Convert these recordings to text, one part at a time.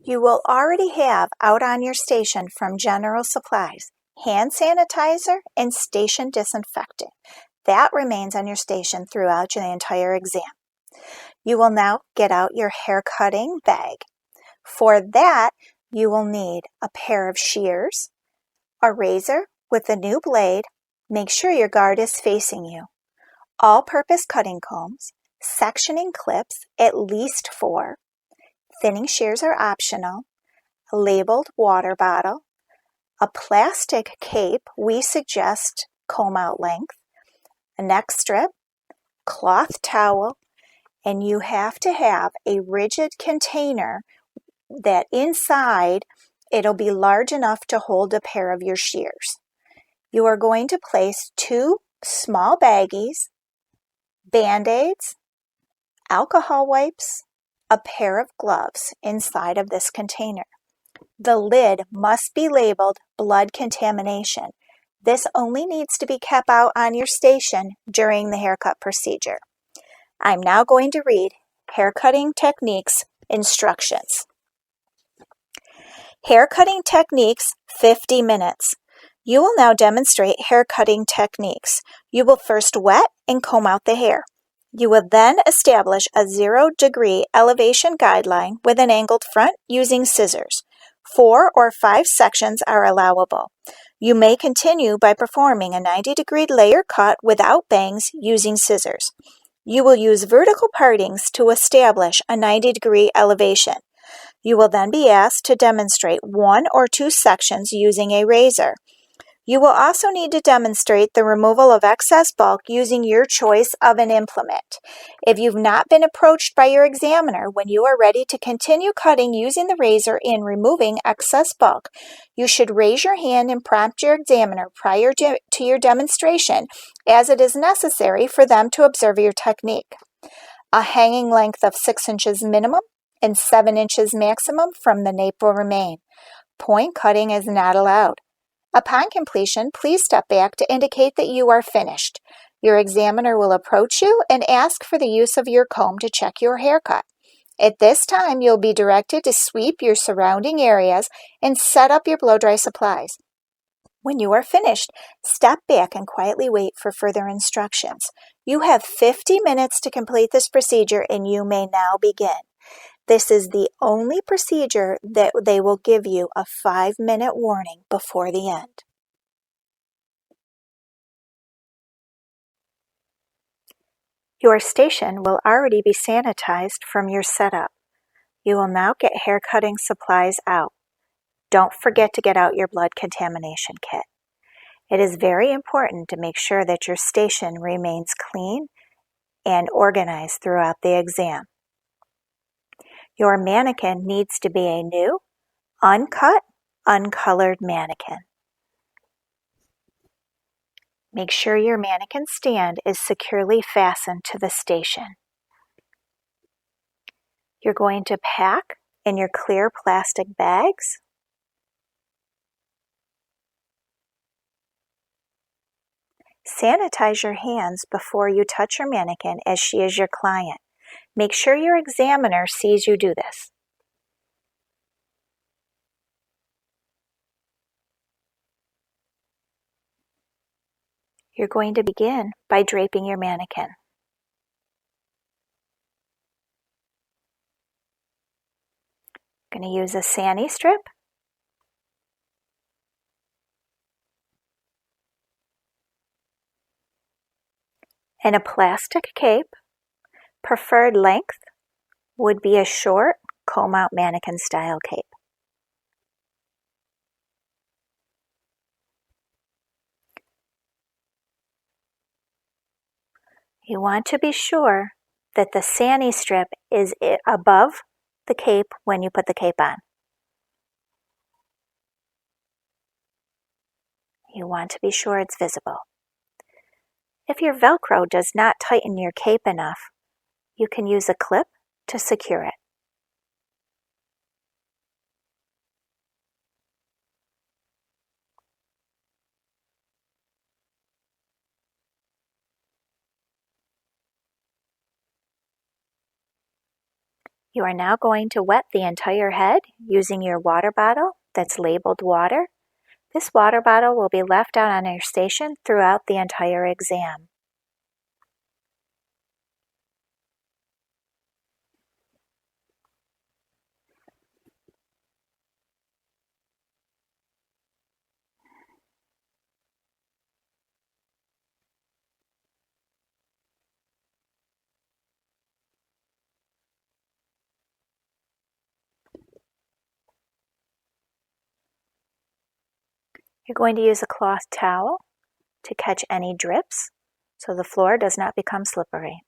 You will already have out on your station from General Supplies hand sanitizer and station disinfectant. That remains on your station throughout the entire exam. You will now get out your hair cutting bag. For that, you will need a pair of shears, a razor with a new blade. Make sure your guard is facing you. All-purpose cutting combs, sectioning clips, at least 4. Thinning shears are optional. A labeled water bottle, a plastic cape, we suggest comb out length, a neck strip, cloth towel, and you have to have a rigid container that inside it'll be large enough to hold a pair of your shears. You are going to place 2 small baggies, Band-Aids, alcohol wipes, a pair of gloves inside of this container. The lid must be labeled blood contamination. This only needs to be kept out on your station during the haircut procedure. I'm now going to read haircutting techniques instructions. Haircutting techniques, 50 minutes. You will now demonstrate haircutting techniques. You will first wet and comb out the hair. You will then establish a 0-degree elevation guideline with an angled front using scissors. 4 or 5 sections are allowable. You may continue by performing a 90-degree layer cut without bangs using scissors. You will use vertical partings to establish a 90-degree elevation. You will then be asked to demonstrate 1 or 2 sections using a razor. You will also need to demonstrate the removal of excess bulk using your choice of an implement. If you've not been approached by your examiner when you are ready to continue cutting using the razor and removing excess bulk, you should raise your hand and prompt your examiner prior to your demonstration, as it is necessary for them to observe your technique. A hanging length of 6 inches minimum and 7 inches maximum from the nape will remain. Point cutting is not allowed. Upon completion, please step back to indicate that you are finished. Your examiner will approach you and ask for the use of your comb to check your haircut. At this time, you'll be directed to sweep your surrounding areas and set up your blow-dry supplies. When you are finished, step back and quietly wait for further instructions. You have 50 minutes to complete this procedure and you may now begin. This is the only procedure that they will give you a 5-minute warning before the end. Your station will already be sanitized from your setup. You will now get hair cutting supplies out. Don't forget to get out your blood contamination kit. It is very important to make sure that your station remains clean and organized throughout the exam. Your mannequin needs to be a new, uncut, uncolored mannequin. Make sure your mannequin stand is securely fastened to the station. You're going to pack in your clear plastic bags. Sanitize your hands before you touch your mannequin, as she is your client. Make sure your examiner sees you do this. You're going to begin by draping your mannequin. I'm going to use a sani strip and a plastic cape. Preferred length would be a short comb-out mannequin style cape. You want to be sure that the sani strip is above the cape when you put the cape on. You want to be sure it's visible. If your Velcro does not tighten your cape enough, you can use a clip to secure it. You are now going to wet the entire head using your water bottle that's labeled water. This water bottle will be left out on your station throughout the entire exam. You're going to use a cloth towel to catch any drips so the floor does not become slippery.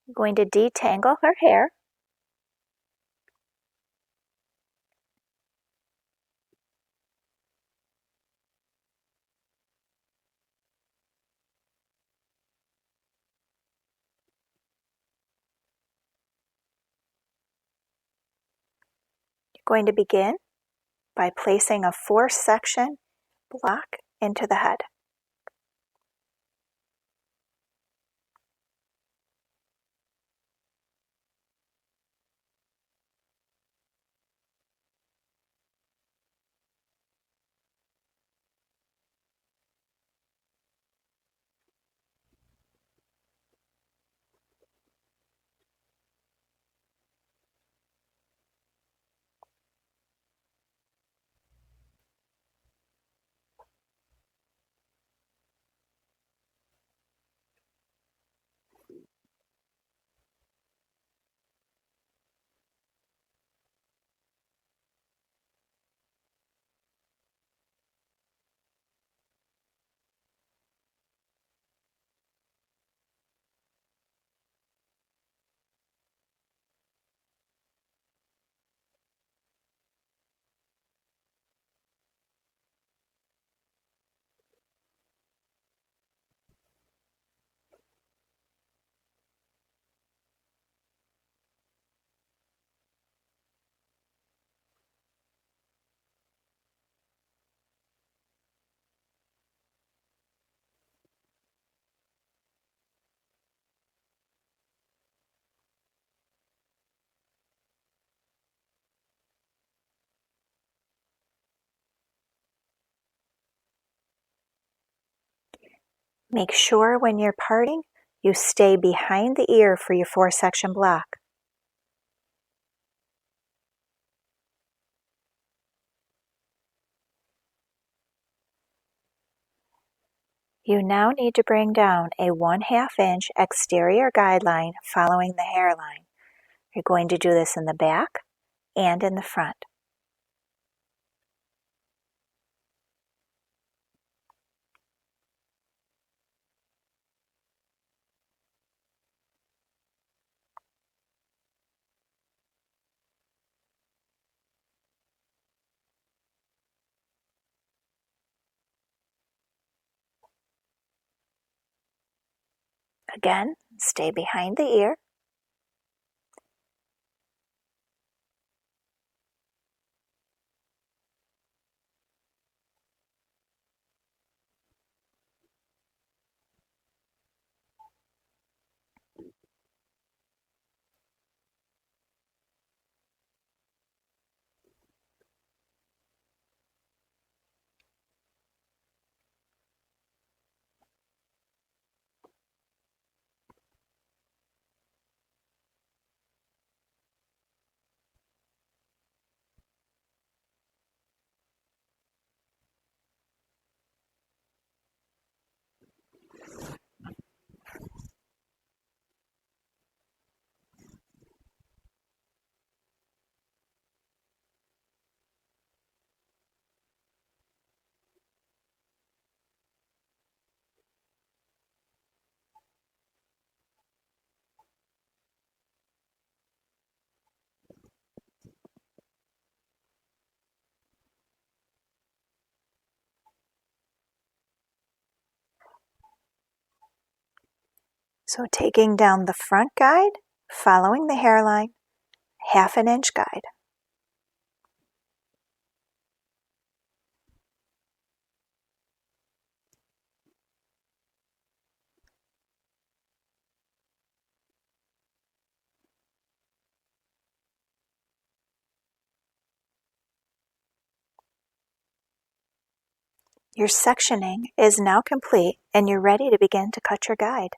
I'm going to detangle her hair. You're going to begin by placing a 4-section block into the head. Make sure when you're parting, you stay behind the ear for your 4-section block. You now need to bring down a 1/2 inch exterior guideline following the hairline. You're going to do this in the back and in the front. Again, stay behind the ear. So taking down the front guide, following the hairline, 1/2 inch guide. Your sectioning is now complete and you're ready to begin to cut your guide.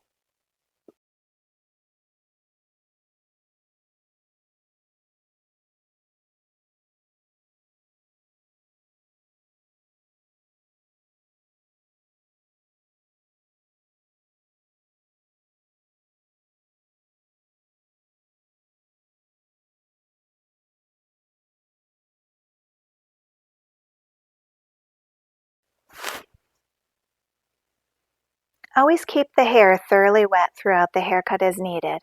Always keep the hair thoroughly wet throughout the haircut as needed.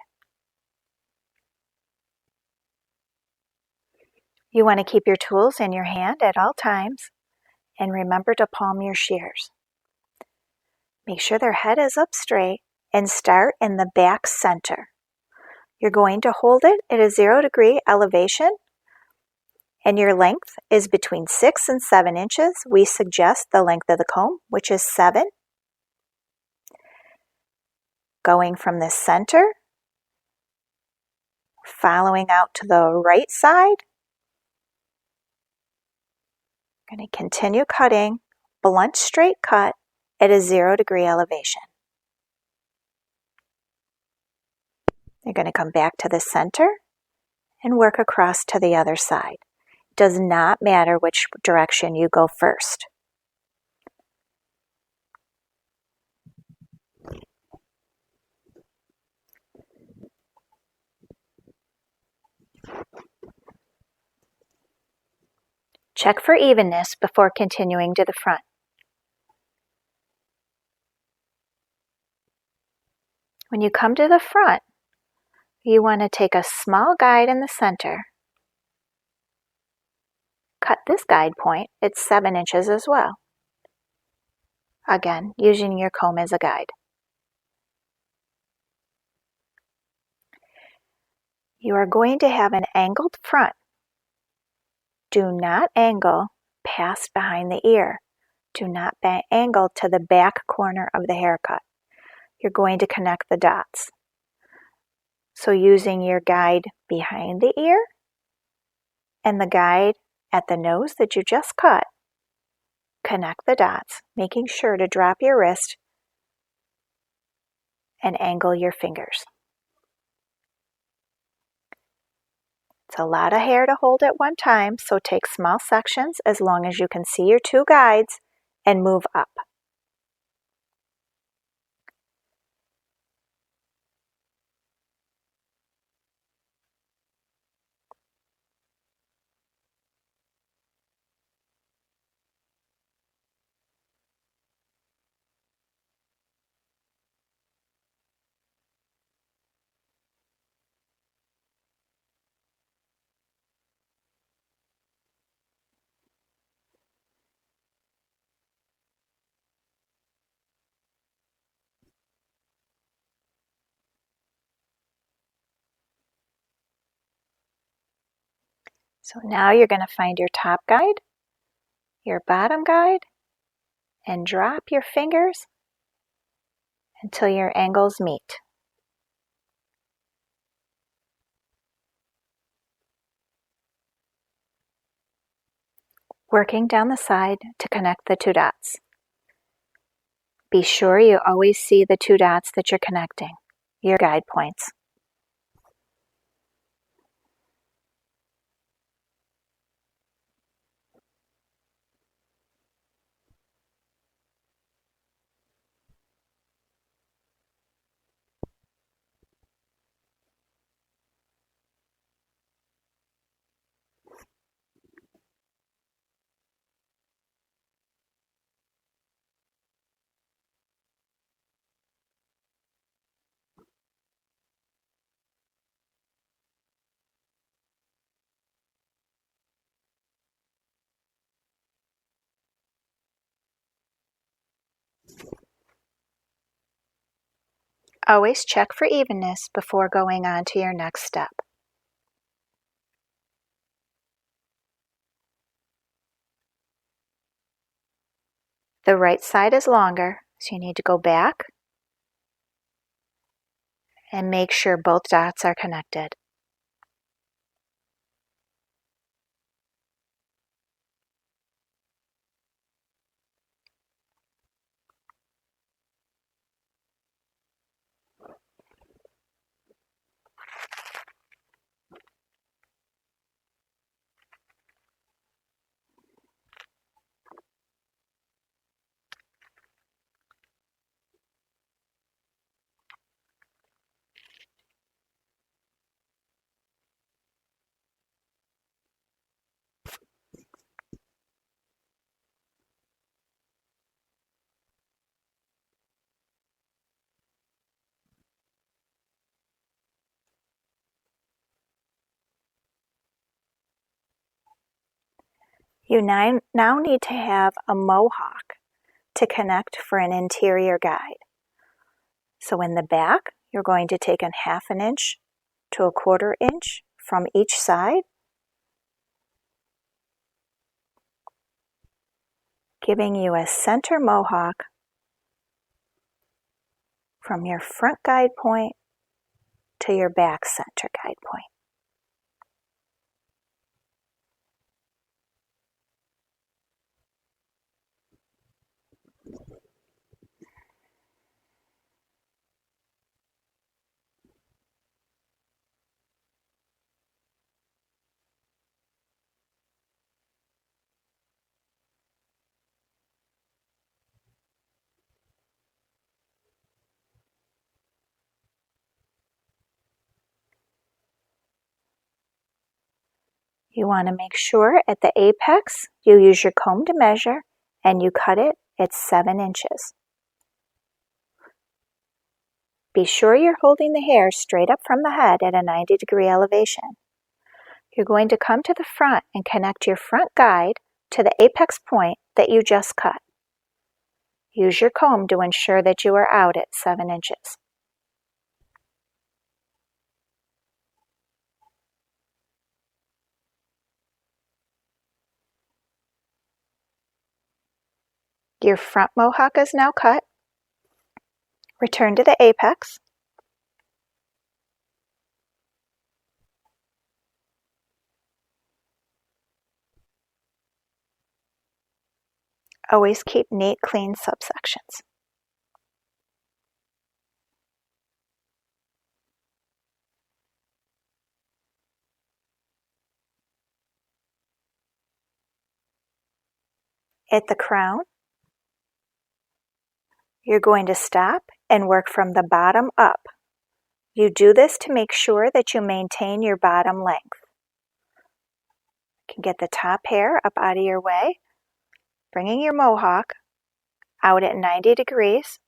You want to keep your tools in your hand at all times and remember to palm your shears. Make sure their head is up straight and start in the back center. You're going to hold it at a 0 degree elevation and your length is between 6 and 7 inches. We suggest the length of the comb, which is 7. Going from the center, following out to the right side. I'm going to continue cutting, blunt straight cut at a 0 degree elevation. You're going to come back to the center and work across to the other side. It does not matter which direction you go first. Check for evenness before continuing to the front. When you come to the front, you want to take a small guide in the center. Cut this guide point, it's 7 inches as well. Again, using your comb as a guide. You are going to have an angled front. Do not angle past behind the ear. Do not angle to the back corner of the haircut. You're going to connect the dots. So using your guide behind the ear and the guide at the nose that you just cut, connect the dots, making sure to drop your wrist and angle your fingers. It's a lot of hair to hold at one time, so take small sections as long as you can see your two guides and move up. So now you're going to find your top guide, your bottom guide, and drop your fingers until your angles meet. Working down the side to connect the two dots. Be sure you always see the two dots that you're connecting, your guide points. Always check for evenness before going on to your next step. The right side is longer, so you need to go back and make sure both dots are connected. You now need to have a mohawk to connect for an interior guide. So in the back, you're going to take a 1/2 inch to a 1/4 inch from each side, giving you a center mohawk from your front guide point to your back center guide point. You want to make sure at the apex you use your comb to measure and you cut it at 7 inches. Be sure you're holding the hair straight up from the head at a 90-degree elevation. You're going to come to the front and connect your front guide to the apex point that you just cut. Use your comb to ensure that you are out at 7 inches. Your front mohawk is now cut. Return to the apex. Always keep neat, clean subsections. At the crown, you're going to stop and work from the bottom up. You do this to make sure that you maintain your bottom length. You can get the top hair up out of your way, bringing your mohawk out at 90 degrees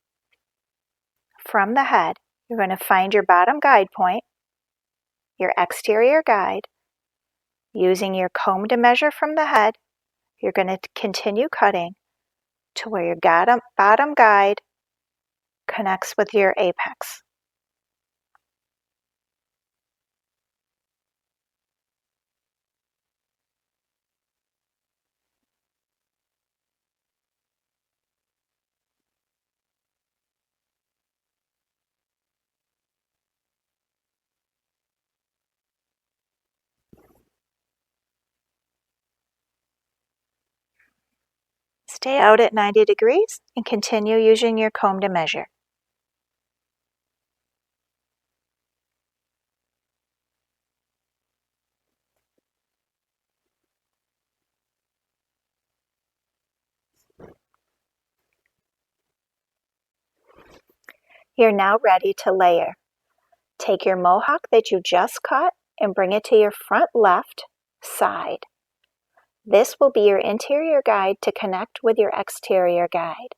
from the head. You're going to find your bottom guide point, your exterior guide. Using your comb to measure from the head, you're going to continue cutting to where your bottom guide connects with your apex. Stay out at 90 degrees and continue using your comb to measure. You're now ready to layer. Take your mohawk that you just cut and bring it to your front left side. This will be your interior guide to connect with your exterior guide.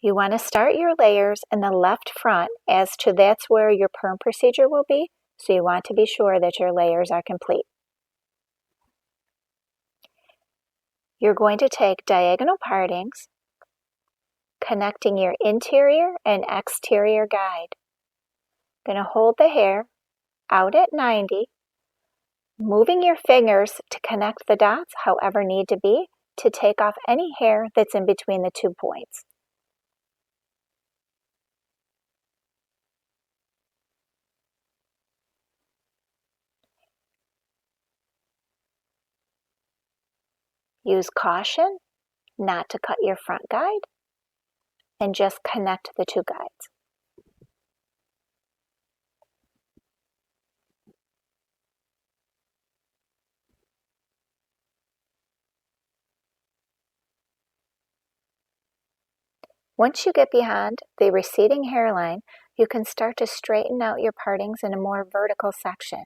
You want to start your layers in the left front as to that's where your perm procedure will be, so you want to be sure that your layers are complete. You're going to take diagonal partings, connecting your interior and exterior guide. Going to hold the hair out at 90, moving your fingers to connect the dots however need to be to take off any hair that's in between the 2 points. Use caution not to cut your front guide and just connect the 2 guides. Once you get beyond the receding hairline, you can start to straighten out your partings in a more vertical section.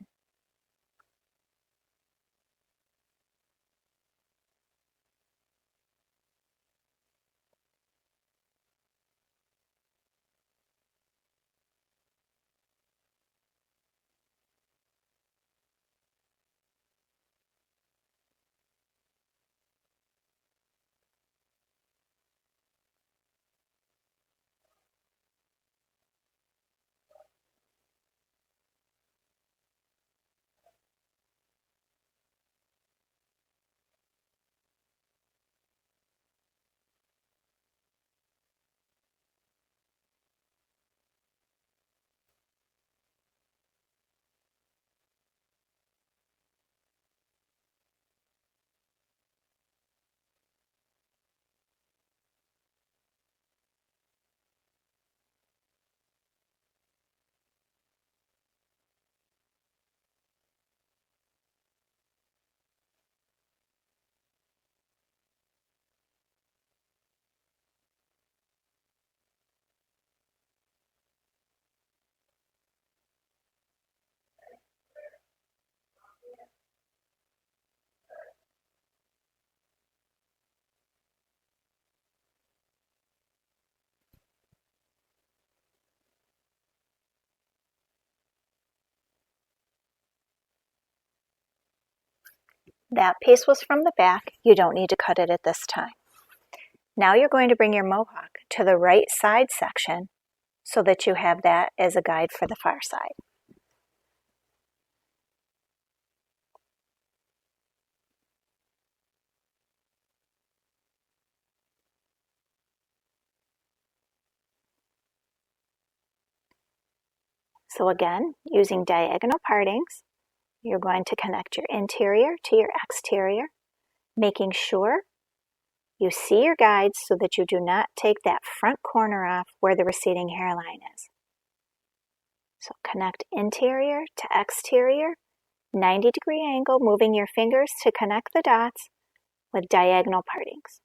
That piece was from the back. You don't need to cut it at this time. Now you're going to bring your mohawk to the right side section so that you have that as a guide for the far side. So again, using diagonal partings, you're going to connect your interior to your exterior, making sure you see your guides so that you do not take that front corner off where the receding hairline is. So connect interior to exterior, 90-degree angle, moving your fingers to connect the dots with diagonal partings.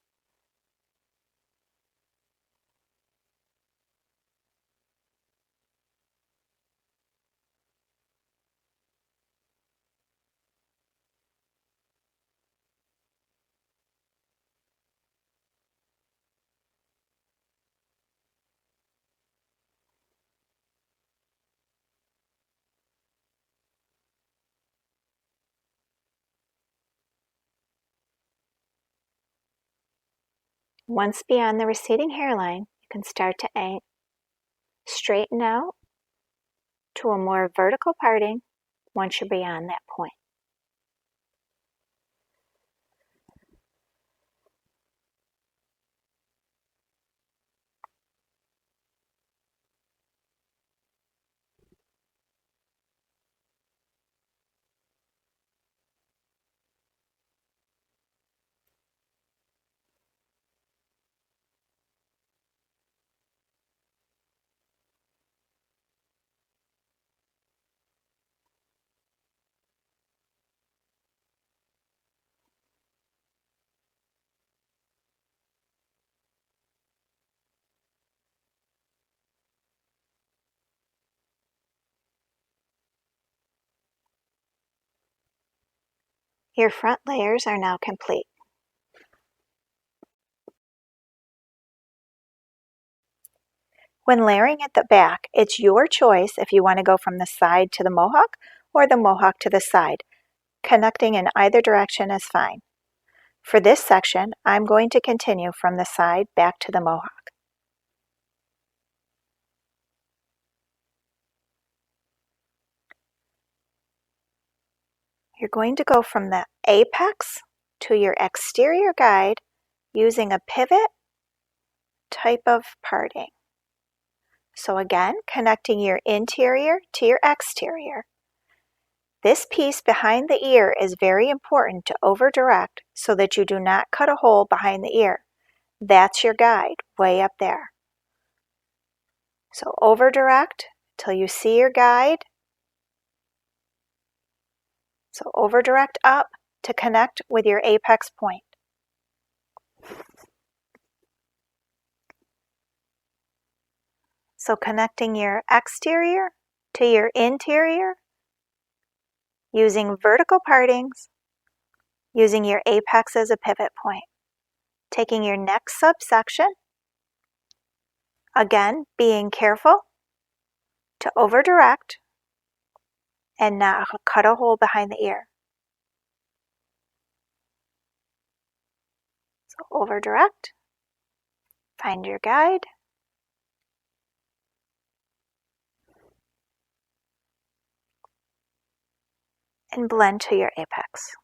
Once beyond the receding hairline, you can start to straighten out to a more vertical parting once you're beyond that point. Your front layers are now complete. When layering at the back, it's your choice if you want to go from the side to the mohawk or the mohawk to the side. Connecting in either direction is fine. For this section, I'm going to continue from the side back to the mohawk. You're going to go from the apex to your exterior guide using a pivot type of parting. So again, connecting your interior to your exterior. This piece behind the ear is very important to over direct so that you do not cut a hole behind the ear. That's your guide, way up there. So over direct till you see your guide. So over direct up to connect with your apex point. So connecting your exterior to your interior using vertical partings, using your apex as a pivot point. Taking your next subsection, again being careful to over direct and not cut a hole behind the ear. So over direct, find your guide, and blend to your apex.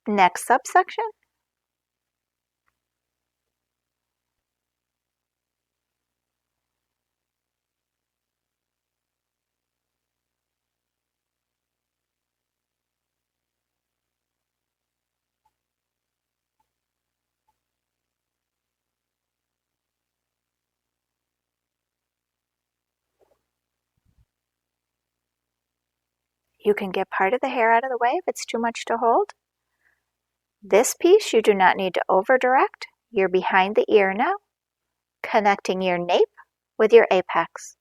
Next subsection, you can get part of the hair out of the way if it's too much to hold. This piece you do not need to over direct. You're behind the ear now, connecting your nape with your apex.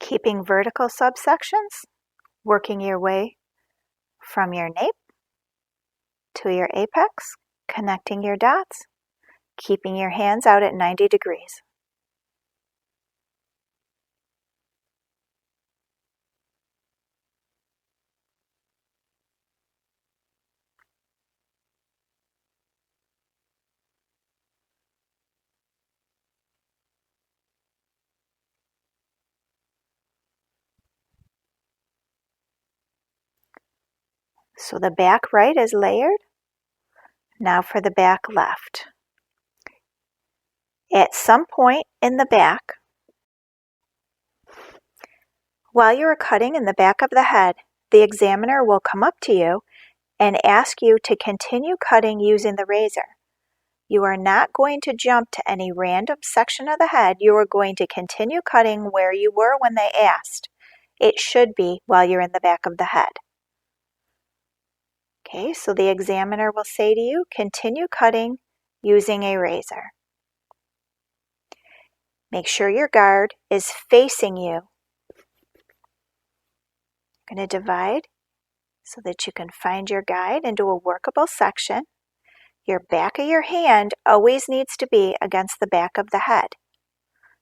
Keeping vertical subsections, working your way from your nape to your apex, connecting your dots, keeping your hands out at 90 degrees. So the back right is layered. Now for the back left. At some point in the back, while you are cutting in the back of the head, the examiner will come up to you and ask you to continue cutting using the razor. You are not going to jump to any random section of the head. You are going to continue cutting where you were when they asked. It should be while you're in the back of the head. Okay, so the examiner will say to you, continue cutting using a razor. Make sure your guard is facing you. I'm going to divide so that you can find your guide into a workable section. Your back of your hand always needs to be against the back of the head.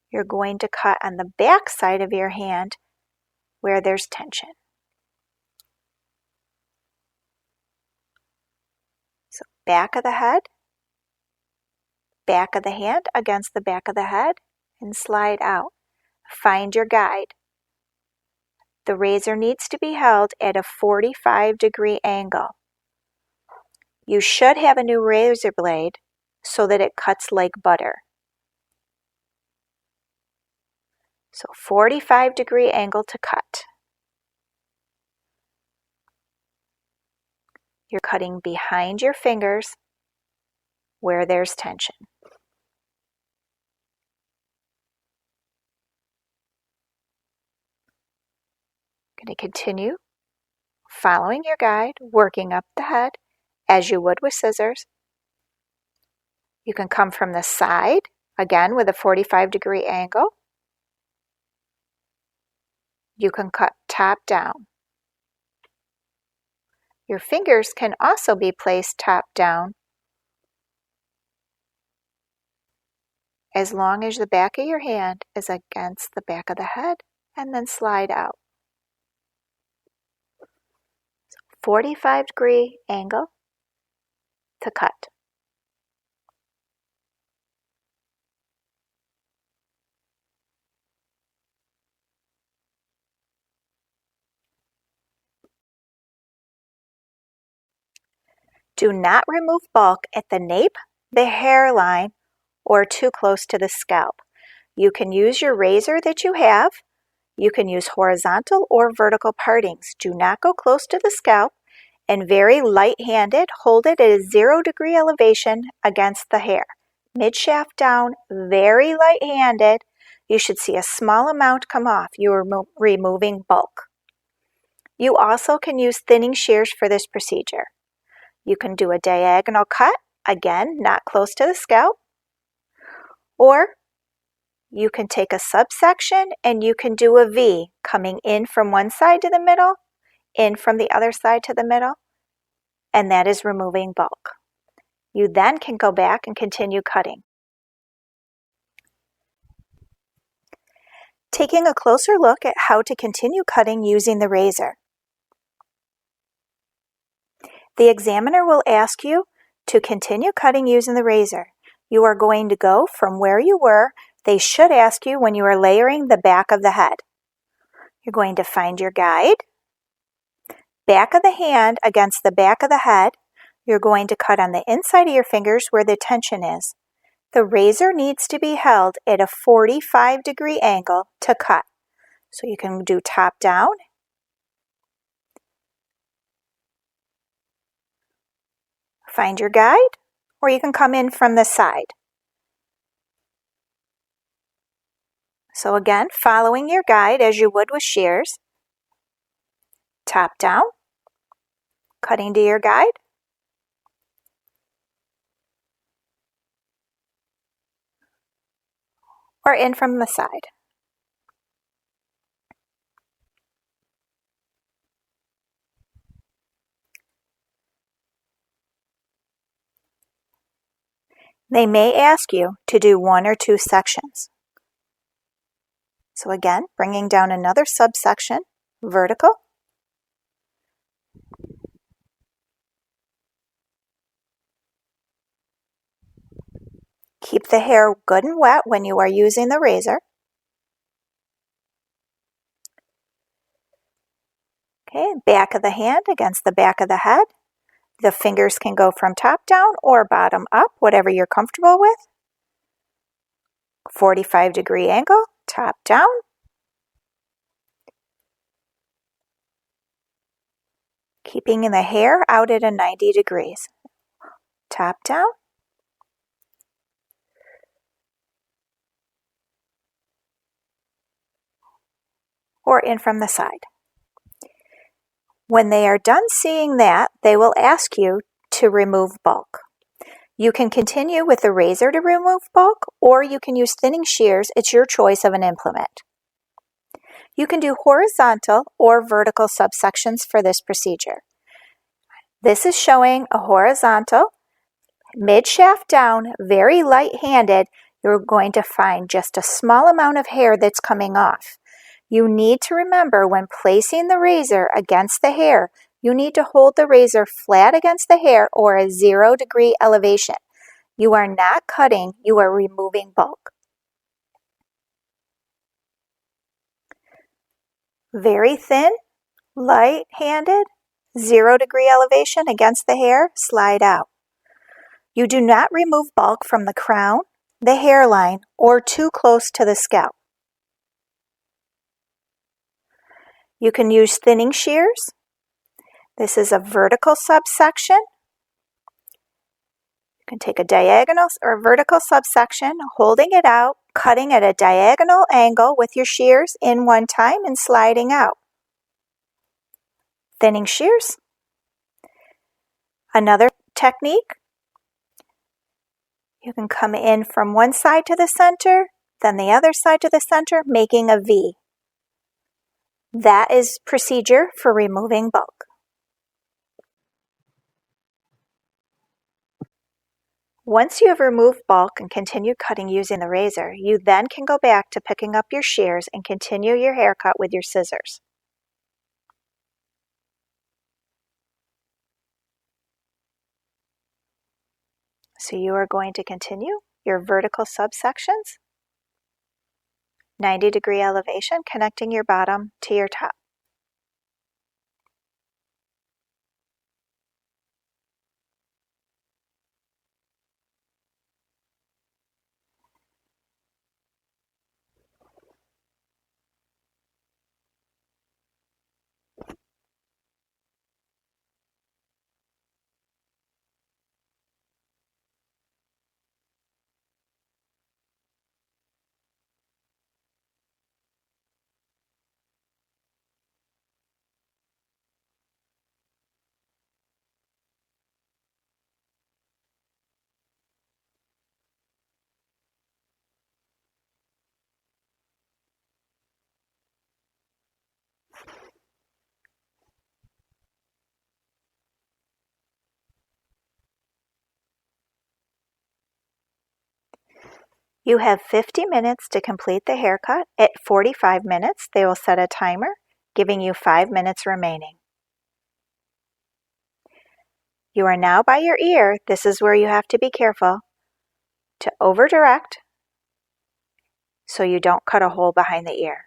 You're going to cut on the back side of your hand where there's tension. So back of the head, back of the hand against the back of the head, and slide out. Find your guide. The razor needs to be held at a 45-degree angle. You should have a new razor blade so that it cuts like butter. So 45-degree angle to cut. You're cutting behind your fingers where there's tension. Going to continue following your guide, working up the head as you would with scissors. You can come from the side, again with a 45-degree angle. You can cut top down. Your fingers can also be placed top down as long as the back of your hand is against the back of the head, and then slide out. 45-degree angle to cut. Do not remove bulk at the nape, the hairline, or too close to the scalp. You can use your razor that you have. You can use horizontal or vertical partings. Do not go close to the scalp, and very light-handed, hold it at a 0-degree elevation against the hair. Mid-shaft down, very light-handed. You should see a small amount come off. You are removing bulk. You also can use thinning shears for this procedure. You can do a diagonal cut, again, not close to the scalp, or you can take a subsection and you can do a V, coming in from one side to the middle, in from the other side to the middle, and that is removing bulk. You then can go back and continue cutting. Taking a closer look at how to continue cutting using the razor. The examiner will ask you to continue cutting using the razor. You are going to go from where you were. They should ask you when you are layering the back of the head. You're going to find your guide. Back of the hand against the back of the head. You're going to cut on the inside of your fingers where the tension is. The razor needs to be held at a 45-degree angle to cut. So you can do top down. Find your guide, or you can come in from the side. So again, following your guide as you would with shears. Top down, cutting to your guide. Or in from the side. They may ask you to do 1 or 2 sections. So again, bringing down another subsection, vertical. Keep the hair good and wet when you are using the razor. Okay, back of the hand against the back of the head. The fingers can go from top down or bottom up, whatever you're comfortable with. 45-degree angle, top down. Keeping the hair out at a 90 degrees. Top down. Or in from the side. When they are done seeing that, they will ask you to remove bulk. You can continue with the razor to remove bulk, or you can use thinning shears. It's your choice of an implement. You can do horizontal or vertical subsections for this procedure. This is showing a horizontal, mid-shaft down, very light-handed. You're going to find just a small amount of hair that's coming off. You need to remember when placing the razor against the hair, you need to hold the razor flat against the hair or a 0-degree elevation. You are not cutting, you are removing bulk. Very thin, light-handed, 0-degree elevation against the hair, slide out. You do not remove bulk from the crown, the hairline, or too close to the scalp. You can use thinning shears. This is a vertical subsection. You can take a diagonal or vertical subsection, holding it out, cutting at a diagonal angle with your shears in one time and sliding out. Thinning shears. Another technique. You can come in from one side to the center, then the other side to the center, making a V. That is procedure for removing bulk. Once you have removed bulk and continue cutting using the razor, you then can go back to picking up your shears and continue your haircut with your scissors. So you are going to continue your vertical subsections, 90-degree elevation, connecting your bottom to your top. You have 50 minutes to complete the haircut. At 45 minutes, they will set a timer, giving you 5 minutes remaining. You are now by your ear. This is where you have to be careful to over direct so you don't cut a hole behind the ear.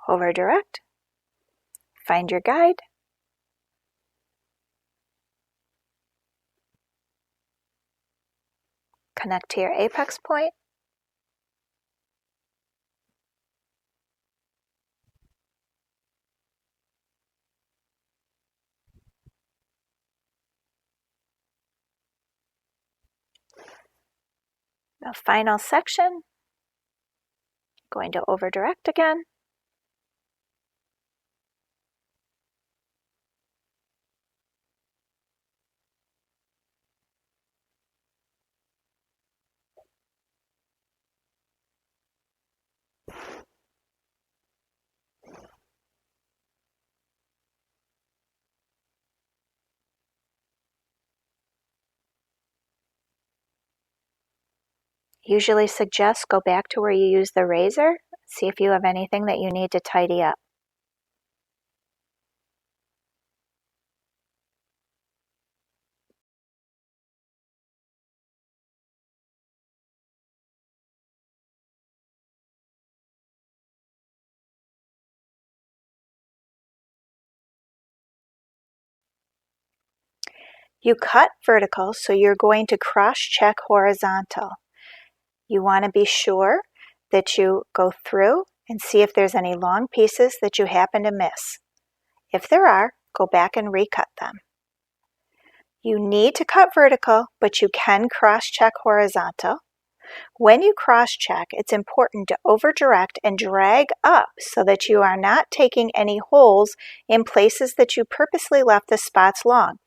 Over direct, find your guide, connect to your apex point, the final section, going to over direct again. Usually suggest go back to where you use the razor, see if you have anything that you need to tidy up. You cut vertical, so you're going to cross-check horizontal. You want to be sure that you go through and see if there's any long pieces that you happen to miss. If there are, go back and recut them. You need to cut vertical, but you can cross-check horizontal. When you cross-check, it's important to over-direct and drag up so that you are not taking any holes in places that you purposely left the spots long,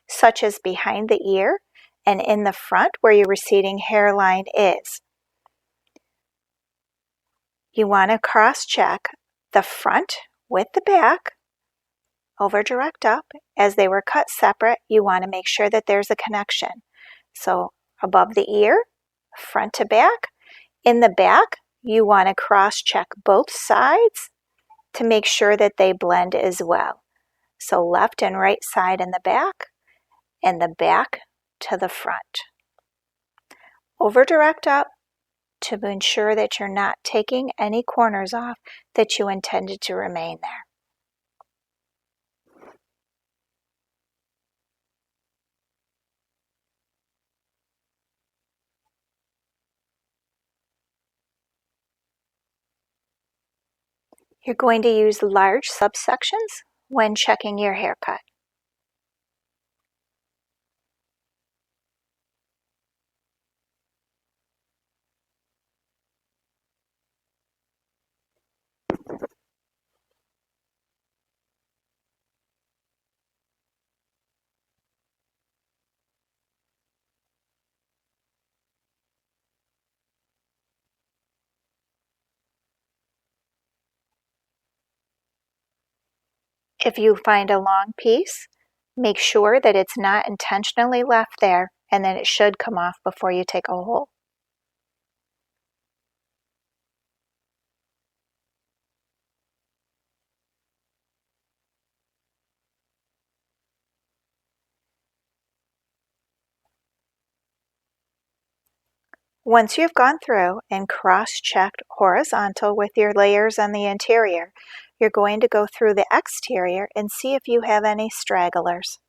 such as behind the ear and in the front where your receding hairline is. You want to cross-check the front with the back, over-direct up. As they were cut separate, you want to make sure that there's a connection. So above the ear, front to back. In the back, you want to cross-check both sides to make sure that they blend as well. So left and right side in the back, and the back to the front. Over direct up to ensure that you're not taking any corners off that you intended to remain there. You're going to use large subsections when checking your haircut. If you find a long piece, make sure that it's not intentionally left there, and then it should come off before you take a hole. Once you've gone through and cross-checked horizontal with your layers on the interior, you're going to go through the exterior and see if you have any stragglers.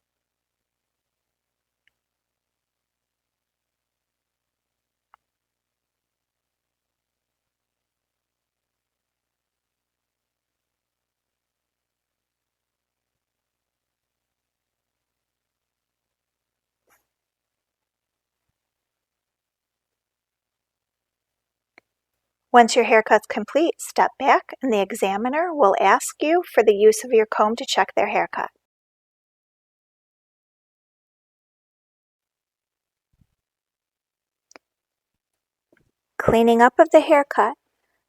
Once your haircut's complete, step back and the examiner will ask you for the use of your comb to check their haircut. Cleaning up of the haircut,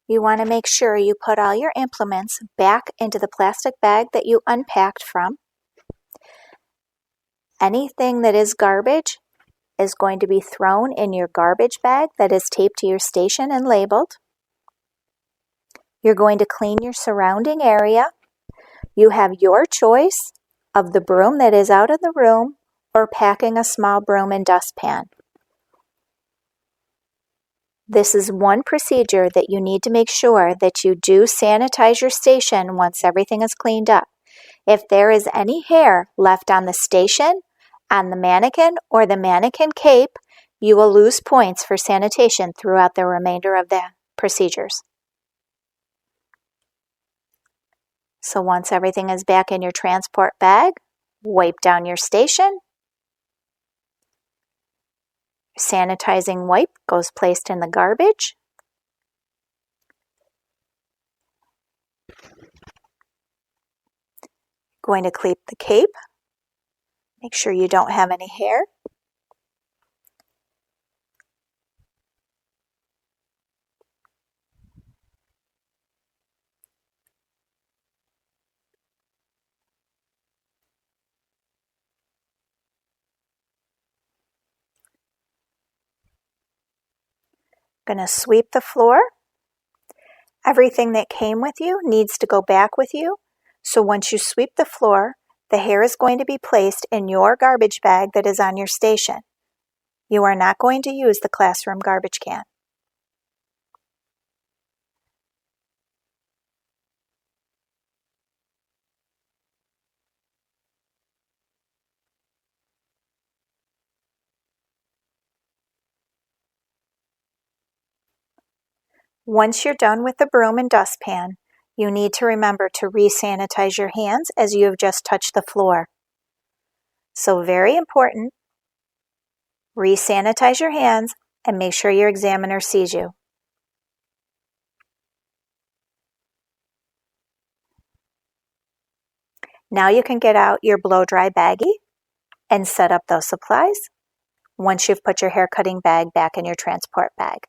you want to make sure you put all your implements back into the plastic bag that you unpacked from. Anything that is garbage, is going to be thrown in your garbage bag that is taped to your station and labeled. You're going to clean your surrounding area. You have your choice of the broom that is out of the room or packing a small broom and dustpan. This is one procedure that you need to make sure that you do sanitize your station once everything is cleaned up. If there is any hair left on the station, on the mannequin, or the mannequin cape, you will lose points for sanitation throughout the remainder of the procedures. So once everything is back in your transport bag, wipe down your station. Sanitizing wipe goes placed in the garbage. Going to clip the cape. Make sure you don't have any hair. Going to sweep the floor. Everything that came with you needs to go back with you. So once you sweep the floor, the hair is going to be placed in your garbage bag that is on your station. You are not going to use the classroom garbage can. Once you're done with the broom and dustpan, you need to remember to re-sanitize your hands as you have just touched the floor. So very important, re-sanitize your hands and make sure your examiner sees you. Now you can get out your blow-dry baggie and set up those supplies once you've put your hair cutting bag back in your transport bag.